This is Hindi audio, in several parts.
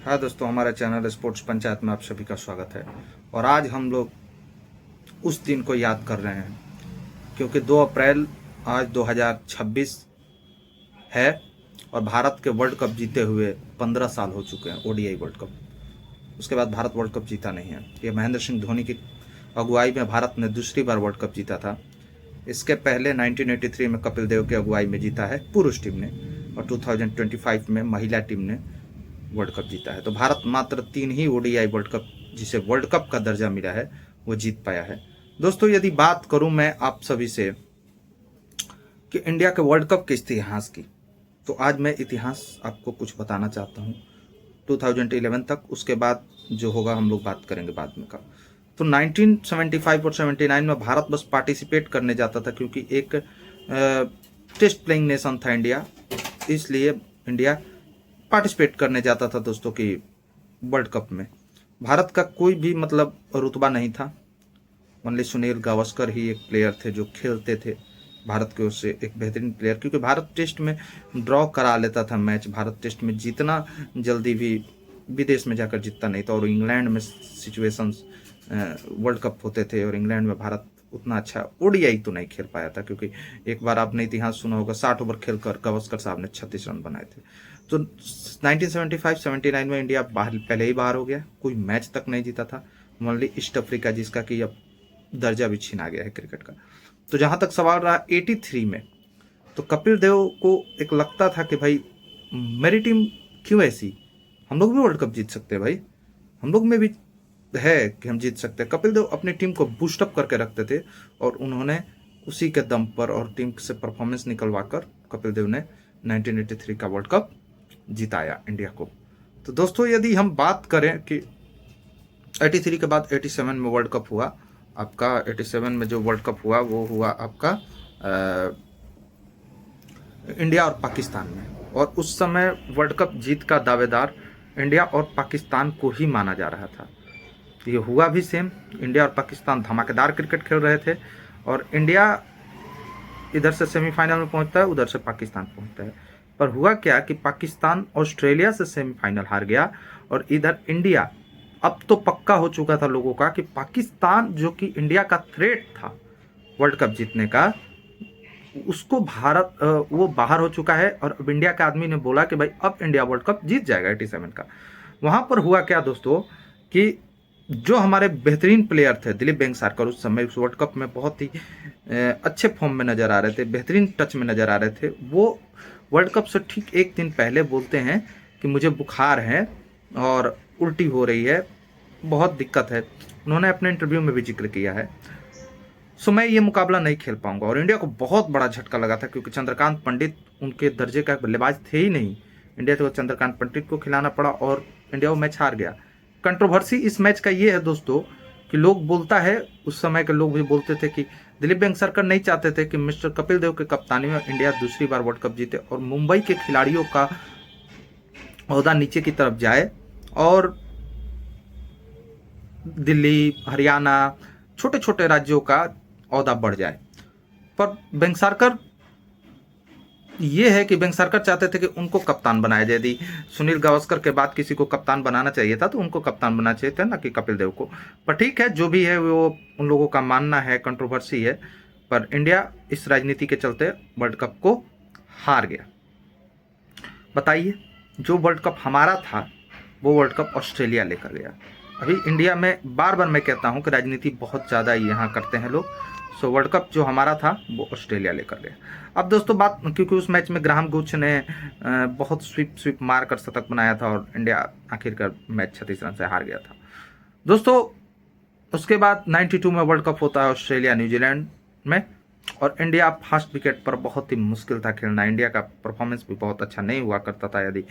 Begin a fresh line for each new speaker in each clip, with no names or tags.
हाँ दोस्तों, हमारा चैनल स्पोर्ट्स पंचायत में आप सभी का स्वागत है। और आज हम लोग उस दिन को याद कर रहे हैं क्योंकि 2 अप्रैल आज 2026 है और भारत के वर्ल्ड कप जीते हुए 15 साल हो चुके हैं। ओडीआई वर्ल्ड कप, उसके बाद भारत वर्ल्ड कप जीता नहीं है। ये महेंद्र सिंह धोनी की अगुवाई में भारत ने दूसरी बार वर्ल्ड कप जीता था। इसके पहले 1983 में कपिल देव की अगुवाई में जीता है पुरुष टीम ने, और 2025 में महिला टीम ने वर्ल्ड कप जीता है। तो भारत मात्र 3 ही ओडीआई वर्ल्ड कप, जिसे वर्ल्ड कप का दर्जा मिला है, वो जीत पाया है। दोस्तों, यदि बात करूं मैं आप सभी से कि इंडिया के वर्ल्ड कप के इतिहास की, तो आज मैं इतिहास आपको कुछ बताना चाहता हूं 2011 तक। उसके बाद जो होगा हम लोग बात करेंगे बाद में का। तो 1975 और 79 में भारत बस पार्टिसिपेट करने जाता था क्योंकि एक टेस्ट प्लेइंग नेशन था इंडिया, इसलिए इंडिया पार्टिसिपेट करने जाता था दोस्तों कि वर्ल्ड कप में। भारत का कोई भी मतलब रुतबा नहीं था, ओनली सुनील गावस्कर ही एक प्लेयर थे जो खेलते थे भारत की ओर से, एक बेहतरीन प्लेयर। क्योंकि भारत टेस्ट में ड्रॉ करा लेता था मैच, भारत टेस्ट में जीतना जल्दी भी विदेश में जाकर जीतता नहीं था। और इंग्लैंड में सिचुएशंस वर्ल्ड कप होते थे और इंग्लैंड में भारत उतना अच्छा ओडीआई तो नहीं खेल पाया था, क्योंकि एक बार आपने इतिहास सुना होगा, 60 ओवर खेलकर गावस्कर साहब ने 36 रन बनाए थे। तो 1975-79 में इंडिया पहले ही बाहर हो गया, कोई मैच तक नहीं जीता था, ओनली ईस्ट अफ्रीका, जिसका कि अब दर्जा भी छीना गया है क्रिकेट का। तो जहां तक सवाल रहा 83 में, तो कपिल देव को एक लगता था कि भाई मेरी टीम क्यों ऐसी, हम लोग भी वर्ल्ड कप जीत सकते हैं भाई, हम लोग में भी है कि हम जीत सकते हैं। कपिल देव अपनी टीम को बूस्टअप करके रखते थे और उन्होंने उसी के दम पर और टीम से परफॉर्मेंस निकलवा कर कपिल देव ने 1983 का वर्ल्ड कप जिताया इंडिया को। तो दोस्तों, यदि हम बात करें कि 83 के बाद 87 में वर्ल्ड कप हुआ आपका, 87 में जो वर्ल्ड कप हुआ वो हुआ आपका इंडिया और पाकिस्तान में। और उस समय वर्ल्ड कप जीत का दावेदार इंडिया और पाकिस्तान को ही माना जा रहा था। ये हुआ भी सेम, इंडिया और पाकिस्तान धमाकेदार क्रिकेट खेल रहे थे और इंडिया इधर से सेमीफाइनल में पहुंचता है, उधर से पाकिस्तान पहुंचता है। पर हुआ क्या कि पाकिस्तान ऑस्ट्रेलिया से सेमीफाइनल हार गया और इधर इंडिया, अब तो पक्का हो चुका था लोगों का कि पाकिस्तान जो कि इंडिया का थ्रेट था वर्ल्ड कप जीतने का, उसको भारत वो बाहर हो चुका है। और अब इंडिया के आदमी ने बोला कि भाई अब इंडिया वर्ल्ड कप जीत जाएगा 87 का। वहां पर हुआ क्या दोस्तों कि जो हमारे बेहतरीन प्लेयर थे, दिलीप वेंगसरकर उस समय उस वर्ल्ड कप में बहुत ही अच्छे फॉर्म में नजर आ रहे थे, बेहतरीन टच में नजर आ रहे थे। वो वर्ल्ड कप से ठीक एक दिन पहले बोलते हैं कि मुझे बुखार है और उल्टी हो रही है, बहुत दिक्कत है। उन्होंने अपने इंटरव्यू में भी जिक्र किया है। सो मैं ये मुकाबला नहीं खेल पाऊंगा। और इंडिया को बहुत बड़ा झटका लगा था क्योंकि चंद्रकांत पंडित उनके दर्जे का बल्लेबाज थे ही नहीं। इंडिया को चंद्रकांत पंडित को खिलाना पड़ा और इंडिया वो मैच हार गया। कंट्रोवर्सी इस मैच का ये है दोस्तों कि लोग बोलता है, उस समय के लोग भी बोलते थे कि दिलीप वेंगसरकर नहीं चाहते थे कि मिस्टर कपिल देव के कप्तानी में इंडिया दूसरी बार वर्ल्ड कप जीते और मुंबई के खिलाड़ियों का ओहदा नीचे की तरफ जाए और दिल्ली, हरियाणा, छोटे छोटे राज्यों का ओहदा बढ़ जाए। पर वेंगसरकर ये है कि वेंगसरकर चाहते थे कि उनको कप्तान बनाया जाए। यदि सुनील गावस्कर के बाद किसी को कप्तान बनाना चाहिए था तो उनको कप्तान बनाना चाहिए था, ना कि कपिल देव को। पर ठीक है, जो भी है वो उन लोगों का मानना है, कंट्रोवर्सी है। पर इंडिया इस राजनीति के चलते वर्ल्ड कप को हार गया। बताइए, जो वर्ल्ड कप हमारा था वो वर्ल्ड कप ऑस्ट्रेलिया लेकर गया। अभी इंडिया में बार बार मैं कहता हूं कि राजनीति बहुत ज़्यादा यहाँ करते हैं लोग। सो वर्ल्ड कप जो हमारा था वो ऑस्ट्रेलिया लेकर गया। अब दोस्तों बात, क्योंकि उस मैच में ग्राहम गुच ने बहुत स्वीप मार कर शतक बनाया था और इंडिया आखिरकार मैच 36 रन से हार गया था दोस्तों। उसके बाद 92 में वर्ल्ड कप होता है ऑस्ट्रेलिया न्यूजीलैंड में, और इंडिया फास्ट विकेट पर बहुत ही मुश्किल था खेलना। इंडिया का परफॉर्मेंस भी बहुत अच्छा नहीं हुआ करता था यदि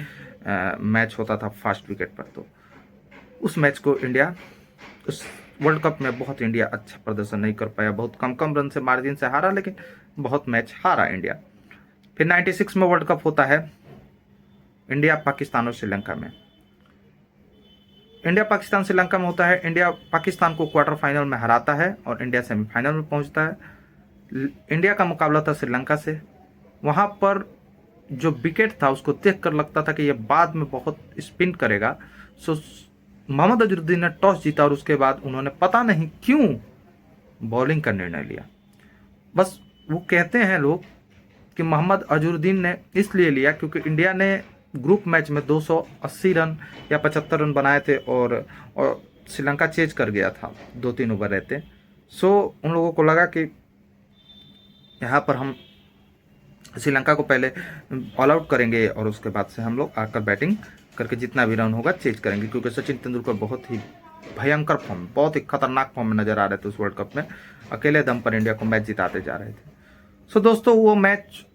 मैच होता था फास्ट विकेट पर। तो उस मैच को इंडिया, उस वर्ल्ड कप में बहुत इंडिया अच्छा प्रदर्शन नहीं कर पाया, बहुत कम रन से मार्जिन से हारा, लेकिन बहुत मैच हारा इंडिया। फिर 96 में वर्ल्ड कप होता है इंडिया, पाकिस्तान और श्रीलंका में। इंडिया पाकिस्तान श्रीलंका में होता है। इंडिया पाकिस्तान को क्वार्टर फाइनल में हराता है और इंडिया सेमीफाइनल में पहुंचता है। इंडिया का मुकाबला था श्रीलंका से। वहां पर जो विकेट था उसको देखकर लगता था कि ये बाद में बहुत स्पिन करेगा। सो मोहम्मद अजहरुद्दीन ने टॉस जीता और उसके बाद उन्होंने पता नहीं क्यों बॉलिंग का निर्णय लिया। बस वो कहते हैं लोग कि मोहम्मद अजहरुद्दीन ने इसलिए लिया क्योंकि इंडिया ने ग्रुप मैच में 280 रन या 75 रन बनाए थे और श्रीलंका चेज कर गया था 2-3 ओवर रहते। सो उन लोगों को लगा कि यहाँ पर हम श्रीलंका को पहले ऑल आउट करेंगे और उसके बाद से हम लोग आकर बैटिंग करके जितना भी रन होगा चेज करेंगे, क्योंकि सचिन तेंदुलकर बहुत ही भयंकर फॉर्म, बहुत ही खतरनाक फॉर्म में नजर आ रहे थे उस वर्ल्ड कप में। अकेले दम पर इंडिया को मैच जिताते जा रहे थे। सो दोस्तों वो मैच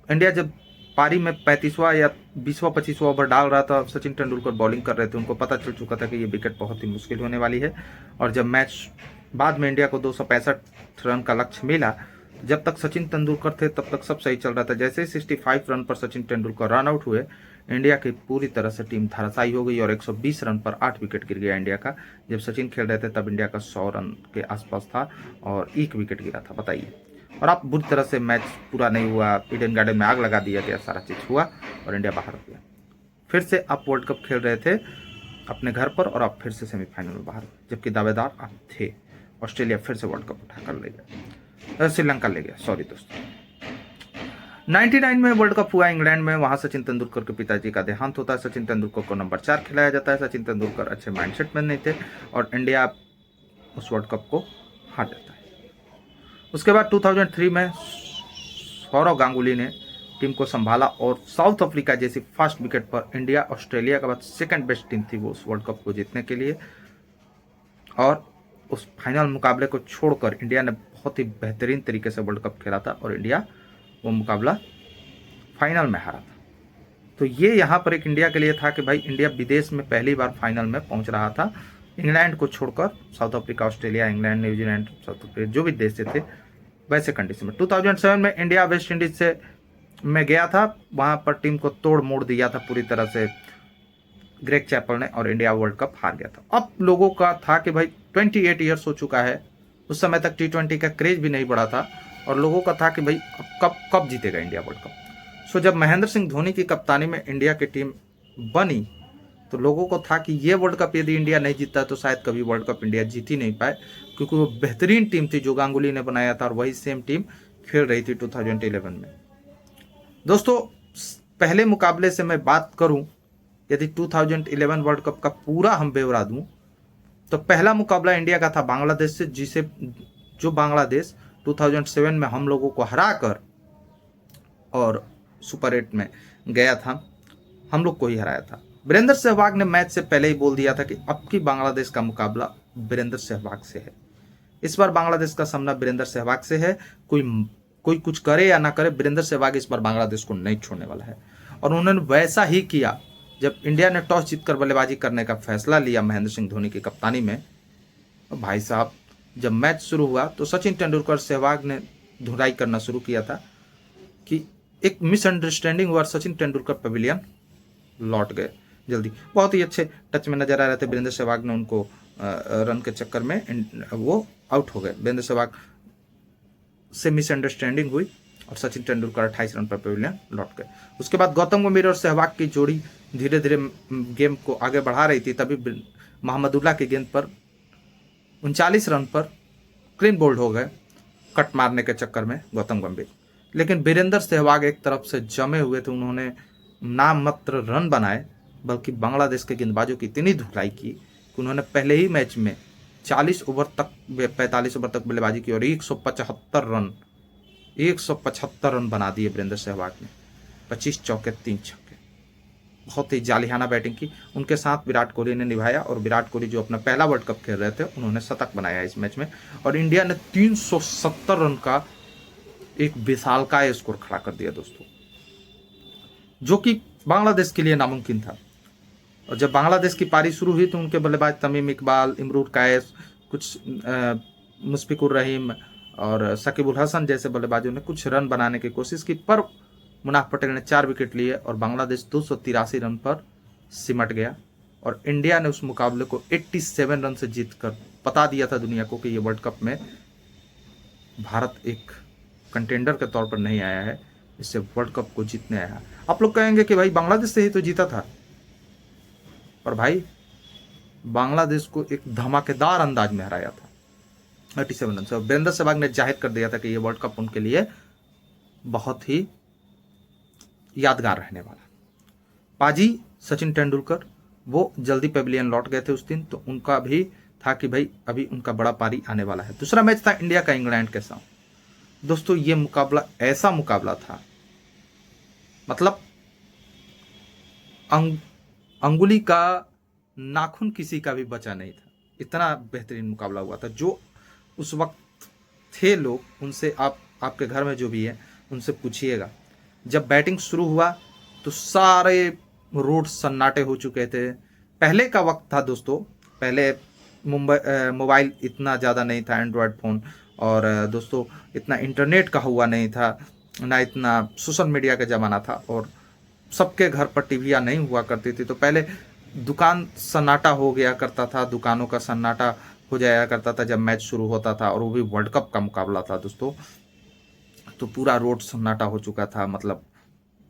इंडिया जब पारी में 35वां या 20वां 25वां ओवर डाल रहा था, सचिन तेंदुलकर बॉलिंग कर रहे थे, उनको पता चल चुका था कि ये विकेट बहुत ही मुश्किल होने वाली है। और जब मैच बाद में इंडिया को 265 रन का लक्ष्य मिला, जब तक सचिन तेंदुलकर थे तब तक सब सही चल रहा था। जैसे ही 65 रन पर सचिन तेंदुलकर रन आउट हुए, इंडिया की पूरी तरह से टीम धराशायी हो गई और 120 रन पर 8 विकेट गिर गया इंडिया का। जब सचिन खेल रहे थे तब इंडिया का 100 रन के आसपास था और 1 विकेट गिरा था, बताइए। और आप बुरी तरह से मैच पूरा नहीं हुआ, ईडन गार्डन में आग लगा दिया गया, सारा चीज हुआ और इंडिया बाहर हो गया। फिर से आप वर्ल्ड कप खेल रहे थे अपने घर पर और आप फिर से सेमीफाइनल में बाहर, जबकि दावेदार आप थे। ऑस्ट्रेलिया फिर से वर्ल्ड कप उठाकर ले गया, श्रीलंका ले गया, सॉरी दोस्तों। 99 में वर्ल्ड कप हुआ इंग्लैंड में, वहां सचिन तेंदुलकर के पिताजी का देहांत होता है। सचिन तेंदुलकर को नंबर 4 खिलाया जाता है। सचिन तेंदुलकर अच्छे माइंडसेट में नहीं थे और इंडिया उस वर्ल्ड कप को हार देता है। उसके बाद 2003 में सौरव गांगुली ने टीम को संभाला और साउथ अफ्रीका जैसी फास्ट विकेट पर इंडिया ऑस्ट्रेलिया के बाद सेकंड बेस्ट टीम थी वो उस वर्ल्ड कप को जीतने के लिए। और उस फाइनल मुकाबले को छोड़कर इंडिया ने बहुत ही बेहतरीन तरीके से वर्ल्ड कप खेला था और इंडिया वो मुकाबला फाइनल में हारा था। तो ये यहाँ पर एक इंडिया के लिए था कि भाई इंडिया विदेश में पहली बार फाइनल में पहुंच रहा था, इंग्लैंड को छोड़कर। South Africa, Australia, England, New Zealand, south Africa जो भी देश थे वैसे कंडीशन में। 2007 में इंडिया वेस्ट इंडीज से में गया था, वहां पर टीम को तोड़ मोड़ दिया था पूरी तरह से ग्रेग चैपल ने और इंडिया वर्ल्ड कप हार गया था। अब लोगों का था कि भाई 28 ईयर्स हो चुका है, उस समय तक T20 का क्रेज भी नहीं बढ़ा था और लोगों का था कि भाई कब जीतेगा इंडिया वर्ल्ड कप। सो जब महेंद्र सिंह धोनी की कप्तानी में इंडिया की टीम बनी तो लोगों को था कि ये वर्ल्ड कप यदि इंडिया नहीं जीतता तो शायद कभी वर्ल्ड कप इंडिया जीत ही नहीं पाए, क्योंकि वो बेहतरीन टीम थी जो गांगुली ने बनाया था और वही सेम टीम खेल रही थी 2011 में। दोस्तों पहले मुकाबले से मैं बात करूं, यदि 2011 वर्ल्ड कप का पूरा हम ब्यौरा दूं तो पहला मुकाबला इंडिया का था बांग्लादेश से, जो बांग्लादेश 2007 में हम लोगों को हराकर और सुपर 8 में गया था, हम लोग को ही हराया था। वीरेंद्र सहवाग ने मैच से पहले ही बोल दिया था कि अब की बांग्लादेश का मुकाबला वीरेंद्र सहवाग से है। इस बार बांग्लादेश का सामना वीरेंद्र सहवाग से है। कोई कुछ करे या ना करे, वीरेंद्र सहवाग इस बार बांग्लादेश को नहीं छोड़ने वाला है। और उन्होंने वैसा ही किया। जब इंडिया ने टॉस जीतकर बल्लेबाजी करने का फैसला लिया महेंद्र सिंह धोनी की कप्तानी में, तो भाई साहब जब मैच शुरू हुआ तो सचिन तेंदुलकर सहवाग ने धुलाई करना शुरू किया था कि एक मिसअंडरस्टैंडिंग हुआ। सचिन तेंदुलकर पवेलियन लौट गए जल्दी, बहुत ही अच्छे टच में नजर आ रहे थे। वीरेंद्र सहवाग ने उनको रन के चक्कर में वो आउट हो गए। वीरेंद्र सहवाग से मिसअंडरस्टैंडिंग हुई और सचिन तेंदुलकर 28 रन पर पवेलियन लौट गए। उसके बाद गौतम गंभीर और सहवाग की जोड़ी धीरे धीरे गेम को आगे बढ़ा रही थी, तभी मोहम्मदुल्लाह की गेंद पर 39 रन पर क्लीन बोल्ड हो गए कट मारने के चक्कर में गौतम गंभीर। लेकिन वीरेंद्र सहवाग एक तरफ से जमे हुए थे, उन्होंने नाम मात्र रन बनाए, बल्कि बांग्लादेश के गेंदबाजों की इतनी धुलाई की कि उन्होंने पहले ही मैच में 45 ओवर तक बल्लेबाजी की और 175 रन बना दिए वीरेंद्र सहवाग ने। 25 चौके 3 छक्के, बहुत ही जालिहाना बैटिंग की। उनके साथ विराट कोहली ने निभाया और विराट कोहली जो अपना पहला वर्ल्ड कप खेल रहे थे उन्होंने शतक बनाया इस मैच में और इंडिया ने 370 रन का एक विशालकाय स्कोर खड़ा कर दिया दोस्तों, जो कि बांग्लादेश के लिए नामुमकिन था। और जब बांग्लादेश की पारी शुरू हुई तो उनके बल्लेबाज तमीम इकबाल, इमरूर कायस, कुछ मुशफिकुर रहीम और शकीबुल हसन जैसे बल्लेबाजों ने कुछ रन बनाने की कोशिश की, पर मुनाफ पटेल ने 4 विकेट लिए और बांग्लादेश 283 रन पर सिमट गया। और इंडिया ने उस मुकाबले को 87 रन से जीतकर बता दिया था दुनिया को कि ये वर्ल्ड कप में भारत एक कंटेंडर के तौर पर नहीं आया है, इससे वर्ल्ड कप को जीतने आया। आप लोग कहेंगे कि भाई बांग्लादेश से ही तो जीता था, पर भाई बांग्लादेश को एक धमाकेदार अंदाज में हराया था 87 रन से। और वीरेंद्र सहवाग ने जाहिर कर दिया था कि ये वर्ल्ड कप उनके लिए बहुत ही यादगार रहने वाला। पाजी सचिन तेंदुलकर वो जल्दी पेविलियन लौट गए थे उस दिन, तो उनका भी था कि भाई अभी उनका बड़ा पारी आने वाला है। दूसरा मैच था इंडिया का इंग्लैंड के साथ। दोस्तों ये मुकाबला ऐसा मुकाबला था, मतलब अंगुली का नाखून किसी का भी बचा नहीं था, इतना बेहतरीन मुकाबला हुआ था। जो उस वक्त थे लोग, उनसे आपके घर में जो भी है उनसे पूछिएगा, जब बैटिंग शुरू हुआ तो सारे रोड सन्नाटे हो चुके थे। पहले का वक्त था दोस्तों, पहले मोबाइल इतना ज़्यादा नहीं था, एंड्रॉयड फ़ोन, और दोस्तों इतना इंटरनेट का हुआ नहीं था, ना इतना सोशल मीडिया का ज़माना था, और सबके घर पर टीवियाँ नहीं हुआ करती थी। तो पहले दुकान सन्नाटा हो गया करता था, दुकानों का सन्नाटा हो जाया करता था जब मैच शुरू होता था, और वो भी वर्ल्ड कप का मुकाबला था दोस्तों। तो पूरा रोड सन्नाटा हो चुका था, मतलब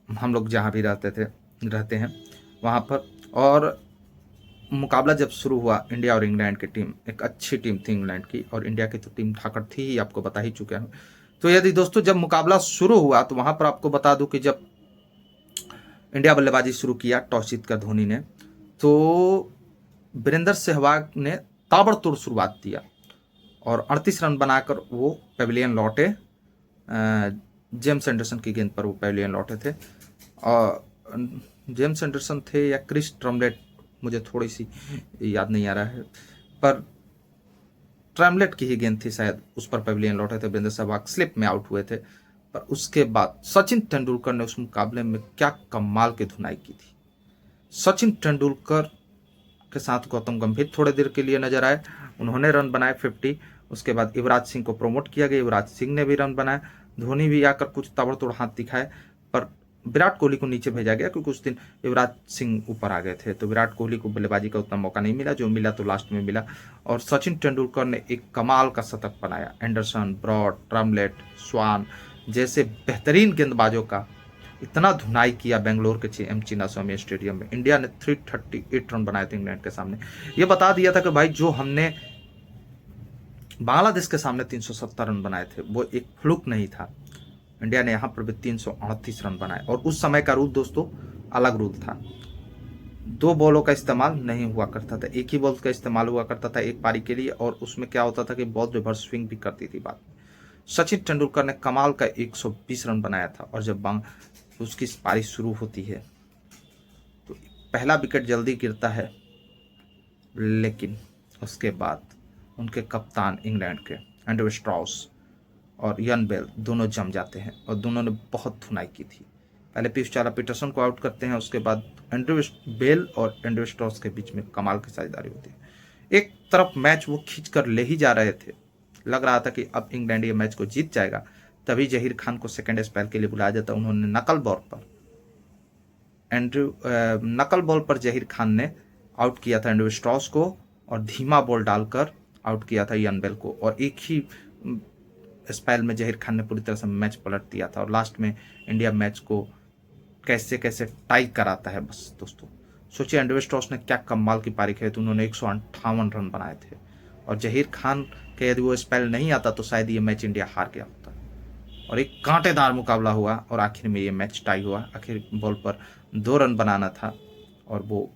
हम लोग जहाँ भी रहते हैं वहाँ पर। और मुकाबला जब शुरू हुआ, इंडिया और इंग्लैंड की टीम, एक अच्छी टीम थी इंग्लैंड की, और इंडिया की तो टीम ठाकर थी ही, आपको बता ही चुके हैं। तो यदि दोस्तों जब मुकाबला शुरू हुआ तो वहाँ पर आपको बता दूं कि जब इंडिया बल्लेबाजी शुरू किया टॉस जीतकर धोनी ने, तो वीरेंद्र सहवाग ने ताबड़तोड़ शुरुआत दिया और 38 रन बनाकर वो पेविलियन लौटे। जेम्स एंडरसन की गेंद पर वो पेविलियन लौटे थे, और जेम्स एंडरसन थे या क्रिस ट्रमलेट, मुझे थोड़ी सी याद नहीं आ रहा है, पर ट्रमलेट की ही गेंद थी शायद, उस पर पेविलियन लौटे थे। वीरेंद्र सहवाग स्लिप में आउट हुए थे। पर उसके बाद सचिन तेंदुलकर ने उस मुकाबले में क्या कमाल की धुनाई की थी। सचिन तेंदुलकर के साथ गौतम गंभीर थोड़े देर के लिए नजर आए, उन्होंने रन बनाए 50। उसके बाद युवराज सिंह को प्रमोट किया गया, युवराज सिंह ने भी रन बनाए। धोनी भी आकर कुछ ताबड़तोड़ हाथ दिखाए, पर विराट कोहली को नीचे भेजा गया, क्योंकि उस दिन युवराज सिंह ऊपर आ गए थे, तो विराट कोहली को बल्लेबाजी का उतना मौका नहीं मिला, जो मिला तो लास्ट में मिला। और सचिन तेंदुलकर ने एक कमाल का शतक बनाया। एंडरसन, ब्रॉड, ट्रमलेट, स्वान जैसे बेहतरीन गेंदबाजों का इतना धुनाई किया बेंगलोर के चिन्नास्वामी स्टेडियम में। इंडिया ने 338 रन बनाए थे इंग्लैंड के सामने। ये बता दिया था कि भाई जो हमने बांग्लादेश के सामने 370 रन बनाए थे वो एक फ्लुक नहीं था, इंडिया ने यहाँ पर भी 338 रन बनाए। और उस समय का रूल दोस्तों अलग रूल था, 2 बॉलों का इस्तेमाल नहीं हुआ करता था, एक ही बॉल का इस्तेमाल हुआ करता था एक पारी के लिए, और उसमें क्या होता था कि बॉल रिवर्स स्विंग भी करती थी बाद में। सचिन तेंदुलकर ने कमाल का 120 रन बनाया था, और जब उसकी पारी शुरू होती है तो पहला विकेट जल्दी गिरता है, लेकिन उसके बाद उनके कप्तान इंग्लैंड के एंड्रू स्ट्रॉस और इयान बेल दोनों जम जाते हैं, और दोनों ने बहुत धुनाई की थी। पहले पीयूष चावला पीटरसन को आउट करते हैं, उसके बाद एंड्रू बेल और एंड्रू स्ट्रॉस के बीच में कमाल की साझेदारी होती है। एक तरफ मैच वो खींच कर ले ही जा रहे थे, लग रहा था कि अब इंग्लैंड ये मैच को जीत जाएगा, तभी जहीर खान को सेकेंड स्पेल के लिए बुलाया जाता। उन्होंने नकल बॉल पर जहीर खान ने आउट किया था एंड्रू स्ट्रॉस को, और धीमा बॉल डालकर आउट किया था इयान बेल को, और एक ही स्पेल में जहीर खान ने पूरी तरह से मैच पलट दिया था। और लास्ट में इंडिया मैच को कैसे कैसे टाई कराता है बस दोस्तों। सोचिए एंड्रू स्ट्रॉस ने क्या कमाल की पारी खेली थी, उन्होंने 158 रन बनाए थे, और जहीर खान के यदि वो स्पेल नहीं आता तो शायद ये मैच इंडिया हार गया होता। और एक कांटेदार मुकाबला हुआ, और आखिर में ये मैच टाई हुआ। आखिर बॉल पर 2 रन बनाना था, और वो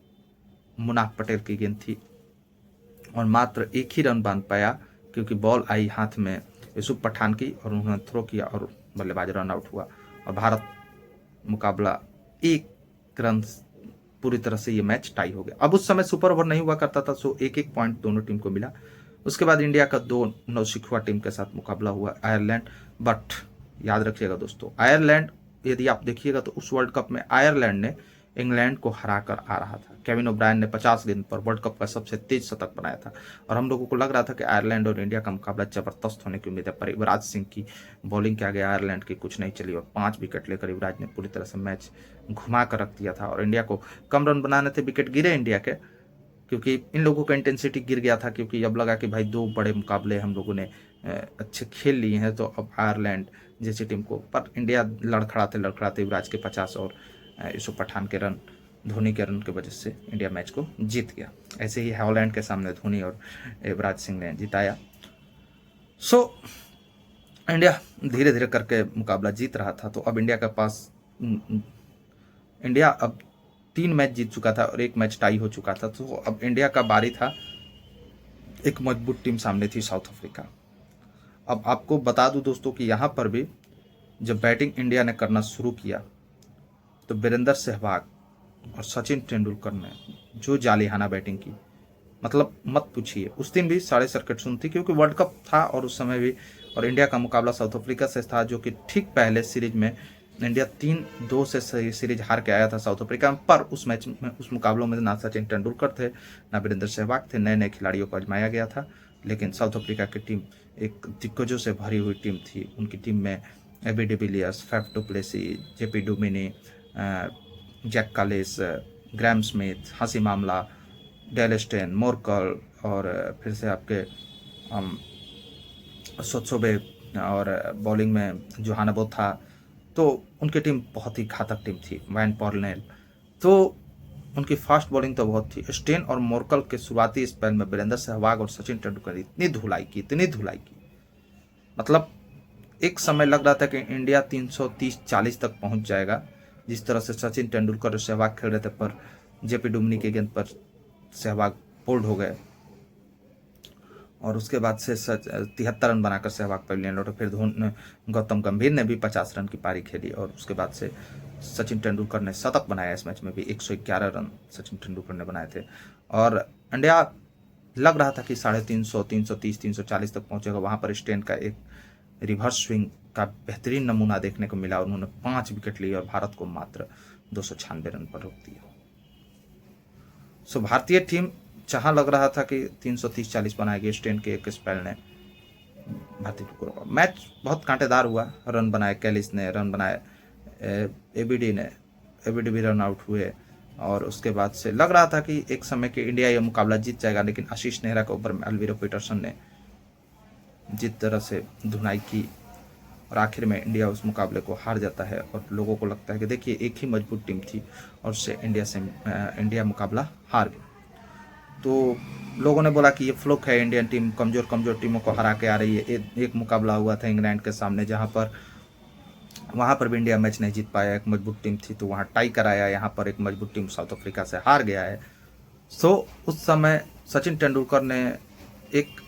मुनाफ पटेल की गेंद थी, और मात्र एक ही रन बन पाया, क्योंकि बॉल आई हाथ में यूसुफ पठान की, और उन्होंने थ्रो किया और बल्लेबाज रन आउट हुआ, और भारत मुकाबला 1 रन पूरी तरह से ये मैच टाई हो गया। अब उस समय सुपर ओवर नहीं हुआ करता था, सो 1-1 पॉइंट दोनों टीम को मिला। उसके बाद इंडिया का 2 नौसिखुआ टीम के साथ मुकाबला हुआ, आयरलैंड। बट याद रखिएगा दोस्तों, आयरलैंड यदि आप देखिएगा तो उस वर्ल्ड कप में आयरलैंड ने इंग्लैंड को हराकर आ रहा था। केविन ओब्रायन ने 50 गेंद पर वर्ल्ड कप का सबसे तेज शतक बनाया था, और हम लोगों को लग रहा था कि आयरलैंड और इंडिया का मुकाबला जबरदस्त होने की उम्मीद है। पर युवराज सिंह की बॉलिंग के आगे आयरलैंड की कुछ नहीं चली, और 5 विकेट लेकर युवराज ने पूरी तरह से मैच घुमा कर रख दिया था। और इंडिया को कम रन बनाने थे, विकेट गिरे इंडिया के, क्योंकि इन लोगों का इंटेंसिटी गिर गया था, क्योंकि अब लगा कि भाई 2 बड़े मुकाबले हम लोगों ने अच्छे खेल लिए हैं, तो अब आयरलैंड जैसी टीम को, पर इंडिया लड़खड़ाते युवराज के 50 और यूसुफ पठान के रन, धोनी के रन की वजह से इंडिया मैच को जीत गया। ऐसे ही हॉलैंड के सामने धोनी और युवराज सिंह ने जिताया। सो इंडिया धीरे धीरे करके मुकाबला जीत रहा था। तो अब इंडिया के पास इंडिया अब 3 मैच जीत चुका था और 1 मैच टाई हो चुका था। तो अब इंडिया का बारी था। एक मजबूत टीम सामने थी, साउथ अफ्रीका। अब आपको बता दूं दोस्तों कि यहाँ पर भी जब बैटिंग इंडिया ने करना शुरू किया तो वीरेंद्र सहवाग और सचिन तेंदुलकर ने जो जालिहाना बैटिंग की, मतलब मत पूछिए। उस दिन भी साढ़े सर्किट सुन थी क्योंकि वर्ल्ड कप था और उस समय भी, और इंडिया का मुकाबला साउथ अफ्रीका से था, जो कि ठीक पहले सीरीज में इंडिया 3-2 से सीरीज हार के आया था साउथ अफ्रीका में। पर उस मैच में, उस मुकाबलों में ना सचिन तेंदुलकर थे ना वीरेंद्र सहवाग थे, नए नए खिलाड़ियों को आजमाया गया था। लेकिन साउथ अफ्रीका की टीम एक दिग्गजों से भरी हुई टीम थी। उनकी टीम में AB de Villiers, Faf du Plessis, JP Duminy, Jacques Kallis, Graeme Smith, Hashim Amla, Dale Steyn, Morkel, और फिर से आपके सोत्सोबे, और बॉलिंग में जोहानबो था। तो उनकी टीम बहुत ही घातक टीम थी। वैन पॉर्नेल, तो उनकी फास्ट बॉलिंग तो बहुत थी। स्टेन और मोरकल के शुरुआती स्पेल में वीरेंद्र सहवाग और सचिन तेंदुलकर इतनी धुलाई की, मतलब एक समय लग रहा था कि इंडिया 330-40 तक पहुंच जाएगा। जिस तरह से सचिन तेंदुलकर और सहवाग खेल रहे थे, पर जेपी डुमनी के गेंद पर सहवाग बोल्ड हो गए और उसके बाद से 73 रन बनाकर सहवाग पवेलियन लौटे। फिर गौतम गंभीर ने भी 50 रन की पारी खेली और उसके बाद से सचिन तेंदुलकर ने शतक बनाया। इस मैच में भी 111 रन सचिन तेंदुलकर ने बनाए थे और इंडिया लग रहा था कि 350, 330, 340 तक पहुंचेगा। वहां पर स्टेन का एक रिवर्स स्विंग का बेहतरीन नमूना देखने को मिला। उन्होंने 5 विकेट लिए और भारत को मात्र 296 रन पर रोक दिया। सो भारतीय टीम जहां लग रहा था कि 330-40 बनाएगी, स्टेन के एक स्पेल ने भारतीय टीम को मैच बहुत कांटेदार हुआ। रन बनाए कैलिस ने, रन बनाए एबीडी भी रन आउट हुए और उसके बाद से लग रहा था कि एक समय के इंडिया ये मुकाबला जीत जाएगा। लेकिन आशीष नेहरा के ऊपर में अल्वीरो पीटरसन ने जिस तरह से धुनाई की और आखिर में इंडिया उस मुकाबले को हार जाता है। और लोगों को लगता है कि देखिए एक ही मजबूत टीम थी और उससे इंडिया मुकाबला हार गई। तो लोगों ने बोला कि ये फ्लॉप है, इंडियन टीम कमजोर टीमों को हरा के आ रही है। एक मुकाबला हुआ था इंग्लैंड के सामने, वहाँ पर भी इंडिया मैच नहीं जीत पाया। एक मजबूत टीम थी तो वहाँ टाई कराया, यहाँ पर एक मजबूत टीम साउथ अफ्रीका से हार गया है। सो उस समय सचिन तेंदुलकर ने एक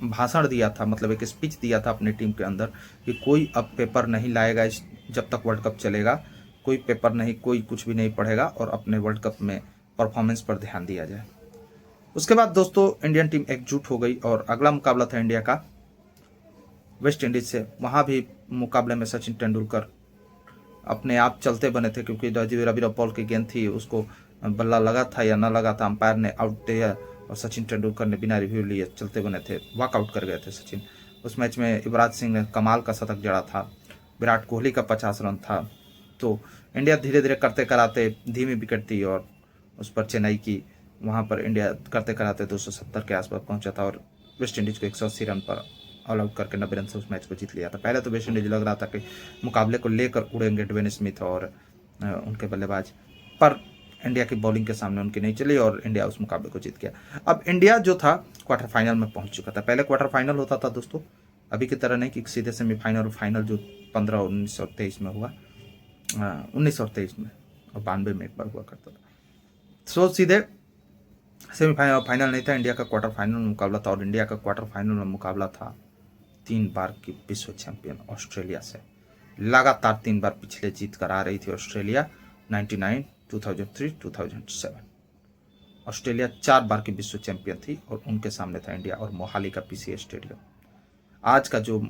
भाषण दिया था, मतलब एक स्पीच दिया था अपनी टीम के अंदर कि कोई अब पेपर नहीं लाएगा जब तक वर्ल्ड कप चलेगा। कोई पेपर नहीं, कोई कुछ भी नहीं पढ़ेगा और अपने वर्ल्ड कप में परफॉर्मेंस पर ध्यान दिया जाए। उसके बाद दोस्तों इंडियन टीम एकजुट हो गई और अगला मुकाबला था इंडिया का वेस्ट इंडीज से। वहाँ भी मुकाबले में सचिन तेंदुलकर अपने आप चलते बने थे क्योंकि रवि पॉल की गेंद थी, उसको बल्ला लगा था या न लगा था, अंपायर ने आउट दिया और सचिन तेंदुलकर ने बिना रिव्यू लिए चलते बने थे, वॉकआउट कर गए थे सचिन। उस मैच में युवराज सिंह ने कमाल का शतक जड़ा था, विराट कोहली का 50 रन था। तो इंडिया धीरे धीरे करते कराते धीमी विकेट थी और उस पर चेन्नई की, वहाँ पर इंडिया करते कराते 270 के आसपास पहुंचा था और वेस्ट इंडीज को 180 रन पर ऑल आउट करके 90 रन से उस मैच को जीत लिया था। पहले तो वेस्ट इंडीज लग रहा था कि मुकाबले को लेकर उड़ेंगे ड्वेन स्मिथ और उनके बल्लेबाज, पर इंडिया की बॉलिंग के सामने उनकी नहीं चली और इंडिया उस मुकाबले को जीत गया। अब इंडिया जो था क्वार्टर फाइनल में पहुंच चुका था। पहले क्वार्टर फाइनल होता था दोस्तों, अभी की तरह नहीं कि सीधे सेमीफाइनल और फाइनल जो 15, 19 और 23 में हुआ, 19 और 23 में और 92 में एक बार हुआ करता था। सो सीधे सेमीफाइनल और फाइनल नहीं था, इंडिया का क्वार्टर फाइनल में मुकाबला था और इंडिया का क्वार्टर फाइनल में मुकाबला था 3 बार की विश्व चैंपियन ऑस्ट्रेलिया से। लगातार 3 बार पिछले जीत कर आ रही थी ऑस्ट्रेलिया, 99, 2003, 2007। ऑस्ट्रेलिया 4 बार की विश्व चैंपियन थी और उनके सामने था इंडिया और मोहाली का पीसीए स्टेडियम। आज का जो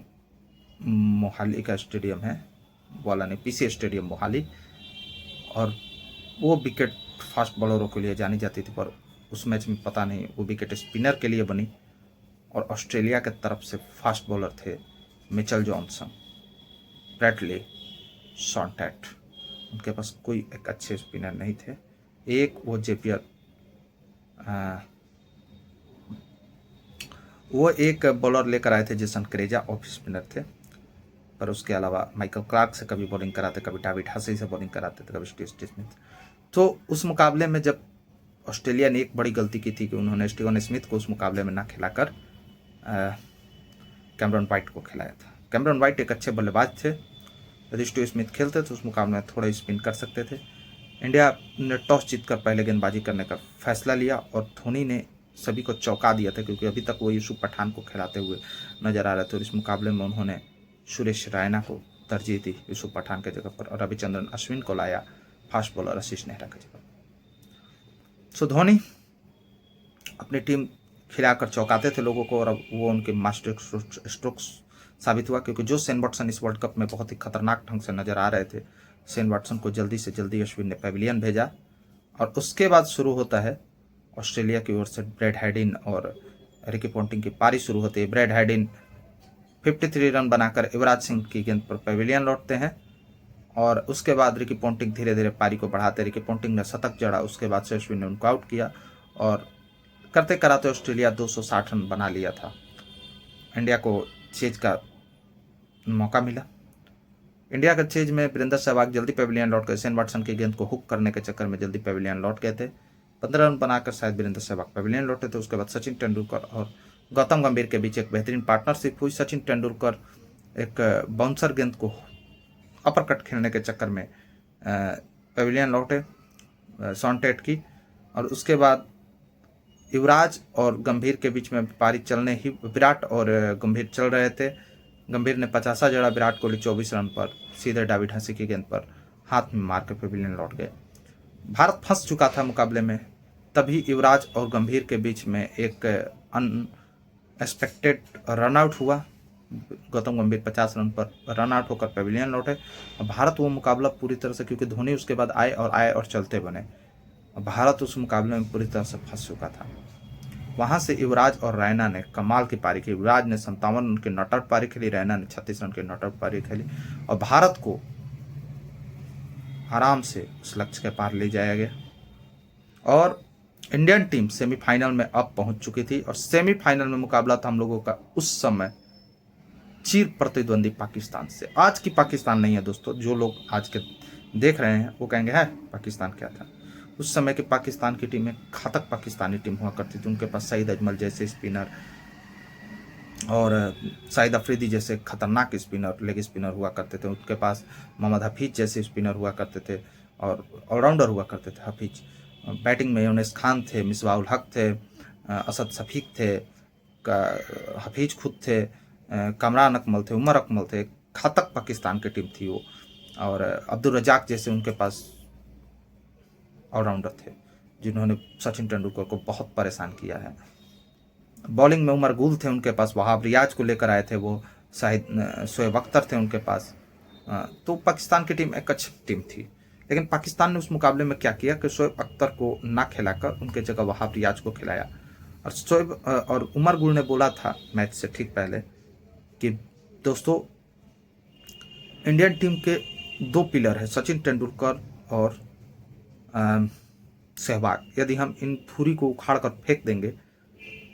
मोहाली का स्टेडियम है वाला नहीं, पीसीए स्टेडियम मोहाली, और वो विकेट फास्ट बॉलरों के लिए जानी जाती थी, पर उस मैच में पता नहीं वो विकेट स्पिनर के लिए बनी और ऑस्ट्रेलिया के तरफ से फास्ट बॉलर थे मिचेल जॉनसन, ब्रैडली, शॉन्टैट। उनके पास कोई एक अच्छे स्पिनर नहीं थे। एक वो जेपियर वो एक बॉलर लेकर आए थे जेसन क्रेजा, ऑफ स्पिनर थे, पर उसके अलावा माइकल क्लार्क से कभी बॉलिंग कराते, कभी डेविड हसी से बॉलिंग कराते थे, कभी स्टीव स्मिथ। तो उस मुकाबले में जब ऑस्ट्रेलिया ने एक बड़ी गलती की थी कि उन्होंने स्टीवन स्मिथ को उस मुकाबले में ना खिलाकर कैमरन वाइट को खिलाया था। कैमरन वाइट एक अच्छे बल्लेबाज थे, यदि स्टीव स्मिथ खेलते तो उस मुकाबले में थोड़ा स्पिन कर सकते थे। इंडिया ने टॉस जीतकर पहले गेंदबाजी करने का फैसला लिया और धोनी ने सभी को चौंका दिया था, क्योंकि अभी तक वो यूसुफ पठान को खिलाते हुए नजर आ रहे थे और इस मुकाबले में उन्होंने सुरेश रैना को तरजीह दी यूसुफ पठान के जगह पर, और रविचंद्रन अश्विन को लाया फास्ट बॉलर आशीष नेहरा की जगह। सो धोनी अपनी टीम खिलाकर चौंकाते थे लोगों को, और अब वो उनके मास्टर स्ट्रोक्स साबित हुआ, क्योंकि जो शेन वॉटसन इस वर्ल्ड कप में बहुत ही खतरनाक ढंग से नजर आ रहे थे, शेन वॉटसन को जल्दी से जल्दी अश्विन ने पेविलियन भेजा। और उसके बाद शुरू होता है ऑस्ट्रेलिया की ओर से ब्रैड हैडिन और रिकी पोंटिंग की पारी शुरू होती है। ब्रैड हैडिन 53 रन बनाकर युवराज सिंह की गेंद पर पेविलियन लौटते हैं, और उसके बाद रिकी पोंटिंग धीरे धीरे पारी को बढ़ाते, रिकी पोंटिंग ने शतक जड़ा, उसके बाद से अश्विन ने उनको आउट किया, और करते कराते ऑस्ट्रेलिया 260 रन बना लिया था। इंडिया को चेज का मौका मिला। इंडिया का चेज में वीरेंद्र सहवाग जल्दी पेविलियन लौट गए, शेन वॉटसन की गेंद को हुक करने के चक्कर में जल्दी पेविलियन लौट गए थे। 15 रन बनाकर शायद वीरेंद्र सहवाग पेविलियन लौटे थे। उसके बाद सचिन तेंदुलकर और गौतम गंभीर के बीच एक बेहतरीन पार्टनरशिप हुई। सचिन तेंदुलकर एक बाउंसर गेंद को अपर कट खेलने के चक्कर में पेविलियन लौटे सॉन्टेट की, और उसके बाद युवराज और गंभीर के बीच में पारी चलने ही विराट और गंभीर चल रहे थे। गंभीर ने 50 जड़ा, विराट कोहली 24 रन पर सीधे डेविड हसी की गेंद पर हाथ में मार कर पेविलियन लौट गए। भारत फंस चुका था मुकाबले में, तभी युवराज और गंभीर के बीच में एक अनएक्सपेक्टेड रनआउट हुआ। गौतम गंभीर 50 रन पर रनआउट होकर पेविलियन लौटे। भारत वो मुकाबला पूरी तरह से, क्योंकि धोनी उसके बाद आए और चलते बने, भारत उस मुकाबले में पूरी तरह से फंस चुका था। वहां से युवराज और रैना ने कमाल की पारी खेली। युवराज ने 57 रन की नॉट आउट पारी खेली, रैना ने 36 रन की नॉट आउट पारी खेली, और भारत को आराम से उस लक्ष्य के पार ले जाया गया। और इंडियन टीम सेमीफाइनल में अब पहुंच चुकी थी, और सेमीफाइनल में मुकाबला था हम लोगों का उस समय चिर प्रतिद्वंदी पाकिस्तान से। आज की पाकिस्तान नहीं है दोस्तों, जो लोग आज के देख रहे हैं वो कहेंगे है पाकिस्तान क्या था। उस समय के पाकिस्तान की टीम एक घातक पाकिस्तानी टीम हुआ करती थी। उनके पास सईद अजमल जैसे स्पिनर और शाहिद अफरीदी जैसे खतरनाक स्पिनर, लेग स्पिनर हुआ करते थे। उनके पास मोहम्मद हफीज जैसे स्पिनर हुआ करते थे, और ऑलराउंडर हुआ करते थे हफीज। बैटिंग में यूनिस खान थे, मिसबाहुल हक थे, असद शफीक थे, हफीज खुद थे, कामरान अकमल थे, उमर अकमल थे। घातक पाकिस्तान की टीम थी वो, और अब्दुल रजाक जैसे उनके पास ऑलराउंडर थे, जिन्होंने सचिन तेंदुलकर को बहुत परेशान किया है। बॉलिंग में उमर गुल थे उनके पास, वहाब रियाज को लेकर आए थे वो, शोएब अख्तर थे उनके पास। तो पाकिस्तान की टीम एक अच्छी टीम थी, लेकिन पाकिस्तान ने उस मुकाबले में क्या किया कि शोएब अख्तर को ना खिलाकर उनके जगह वहाब रियाज को खिलाया। और शोएब और उमर गुल ने बोला था मैच से ठीक पहले कि दोस्तों इंडियन टीम के 2 पिलर है, सचिन तेंदुलकर और सहवाग। यदि हम इन थूरी को उखाड़ कर फेंक देंगे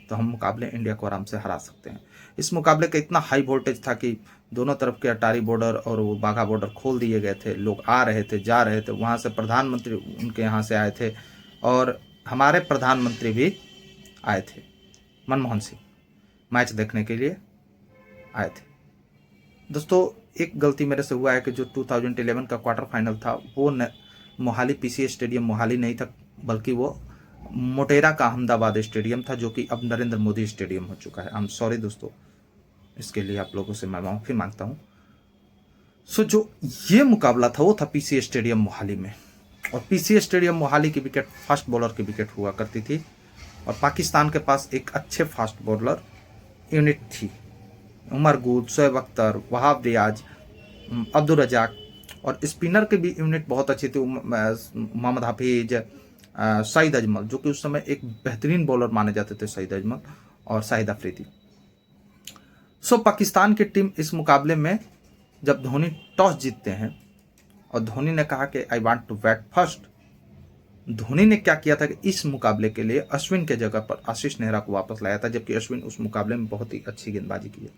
तो हम मुकाबले इंडिया को आराम से हरा सकते हैं। इस मुकाबले का इतना हाई वोल्टेज था कि दोनों तरफ के अटारी बॉर्डर और वो बाघा बॉर्डर खोल दिए गए थे। लोग आ रहे थे, जा रहे थे। वहाँ से प्रधानमंत्री उनके यहाँ से आए थे, और हमारे प्रधानमंत्री भी आए थे, मनमोहन सिंह, मैच देखने के लिए आए थे। दोस्तों एक गलती मेरे से हुआ है कि जो 2011 का क्वार्टर फाइनल था वो मोहाली पीसीए स्टेडियम मोहाली नहीं था, बल्कि वो मोटेरा का अहमदाबाद स्टेडियम था, जो कि अब नरेंद्र मोदी स्टेडियम हो चुका है। आई एम सॉरी दोस्तों, इसके लिए आप लोगों से मैं माफी मांगता हूँ। सो जो ये मुकाबला था वो था पीसीए स्टेडियम मोहाली में, और पीसीए स्टेडियम मोहाली की विकेट फास्ट बॉलर की विकेट हुआ करती थी, और पाकिस्तान के पास एक अच्छे फास्ट बॉलर यूनिट थी। उमर गुल, शोएब अख्तर, वहाब रियाज, अब्दुल रजाक, और स्पिनर की भी यूनिट बहुत अच्छी थी। मोहम्मद हफीज, सईद अजमल, जो कि उस समय एक बेहतरीन बॉलर माने जाते थे, सईद अजमल, और शाहिद अफरीदी। सो पाकिस्तान की टीम इस मुकाबले में जब धोनी टॉस जीतते हैं और धोनी ने कहा कि I want to bat first, Dhoni ने क्या किया था कि इस मुकाबले के लिए अश्विन के जगह पर आशीष नेहरा को वापस लाया था, जबकि अश्विन उस मुकाबले में बहुत ही अच्छी गेंदबाजी की है।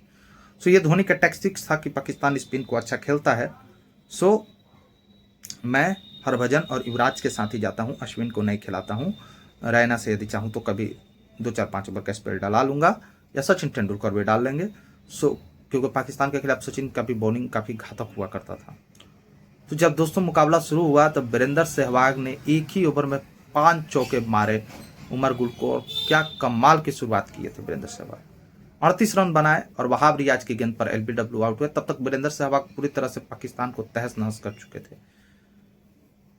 सो ये धोनी का टैक्टिक्स था कि पाकिस्तान स्पिन को अच्छा खेलता है, सो मैं हरभजन और युवराज के साथ ही जाता हूँ, अश्विन को नहीं खिलाता हूँ। रैना से यदि चाहूँ तो कभी 2-4-5 ओवर का स्पेल डाला लूँगा, या सचिन तेंदुलकर भी डाल लेंगे। सो क्योंकि पाकिस्तान के खिलाफ सचिन का भी बॉलिंग काफ़ी घातक हुआ करता था। तो जब दोस्तों मुकाबला शुरू हुआ तो वीरेंद्र सहवाग ने एक ही ओवर में 5 चौके मारे उमर गुल को, और क्या कमाल की शुरुआत की थे वीरेंद्र सहवाग। 38 रन बनाए और वहाब रियाज की गेंद पर एलबीडब्ल्यू आउट हुए। तब तक वीरेंद्र सहवाग पूरी तरह से पाकिस्तान को तहस नहस कर चुके थे,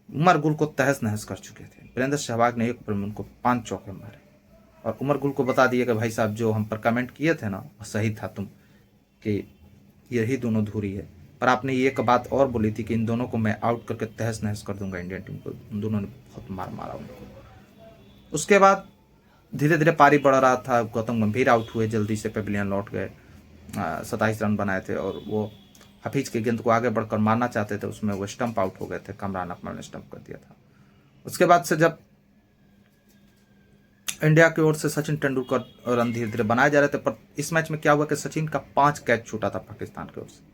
उमर गुल को तहस नहस कर चुके थे। वीरेंद्र सहवाग ने एक ओवर में उनको 5 चौके मारे, और उमर गुल को बता दिया कि भाई साहब जो हम पर कमेंट किए थे ना वो सही था, तुम कि यही दोनों धुरी है, पर आपने ये एक बात और बोली थी कि इन दोनों को मैं आउट करके तहस नहस कर दूंगा इंडियन टीम को। उन दोनों ने बहुत मार मारा उनको। उसके बाद धीरे धीरे पारी बढ़ रहा था, गौतम गंभीर आउट हुए, जल्दी से पेविलियन लौट गए, 27 रन बनाए थे, और वो हफीज की गेंद को आगे बढ़कर मारना चाहते थे, उसमें वो स्टंप आउट हो गए थे, कामरान अकमल ने स्टंप कर दिया था। उसके बाद से जब इंडिया की ओर से सचिन तेंदुलकर रन धीरे धीरे बनाए जा रहे थे, पर इस मैच में क्या हुआ कि सचिन का 5 कैच छूटा था पाकिस्तान की ओर से।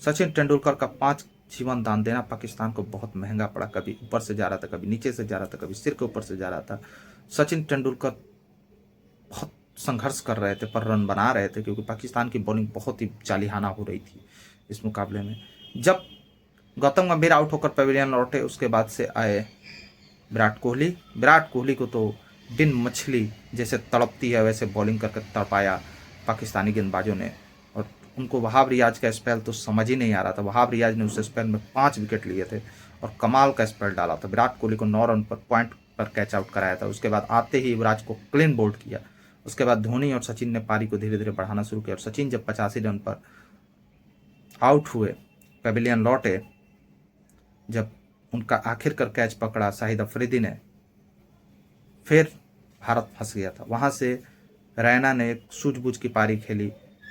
सचिन तेंदुलकर का 5 जीवन दान देना पाकिस्तान को बहुत महंगा पड़ा, कभी ऊपर से जा रहा था, कभी नीचे से जा रहा था, कभी सिर के ऊपर से जा रहा था। सचिन तेंदुलकर बहुत संघर्ष कर रहे थे पर रन बना रहे थे, क्योंकि पाकिस्तान की बॉलिंग बहुत ही जालिहाना हो रही थी इस मुकाबले में। जब गौतम गंभीर आउट होकर पवेलियन लौटे, उसके बाद से आए विराट कोहली को तो बिन मछली जैसे तड़पती है वैसे बॉलिंग करके तड़पाया पाकिस्तानी गेंदबाजों ने, और उनको वहाब रियाज का स्पेल तो समझ ही नहीं आ रहा था। वहाब रियाज ने उस स्पेल में 5 विकेट लिए थे और कमाल का स्पेल डाला था। विराट कोहली को 9 रन पर पॉइंट पर कैच आउट कराया था। उसके बाद आते ही युवराज को क्लीन बोल्ड किया। उसके बाद धोनी और सचिन ने पारी को धीरे धीरे बढ़ाना शुरू किया, और सचिन जब 85 रन पर आउट हुए, पेविलियन लौटे, जब उनका आखिरकार कैच पकड़ा शाहिद अफरीदी ने, फिर भारत फंस गया था। वहां से रैना ने एक सूझबूझ की पारी खेली,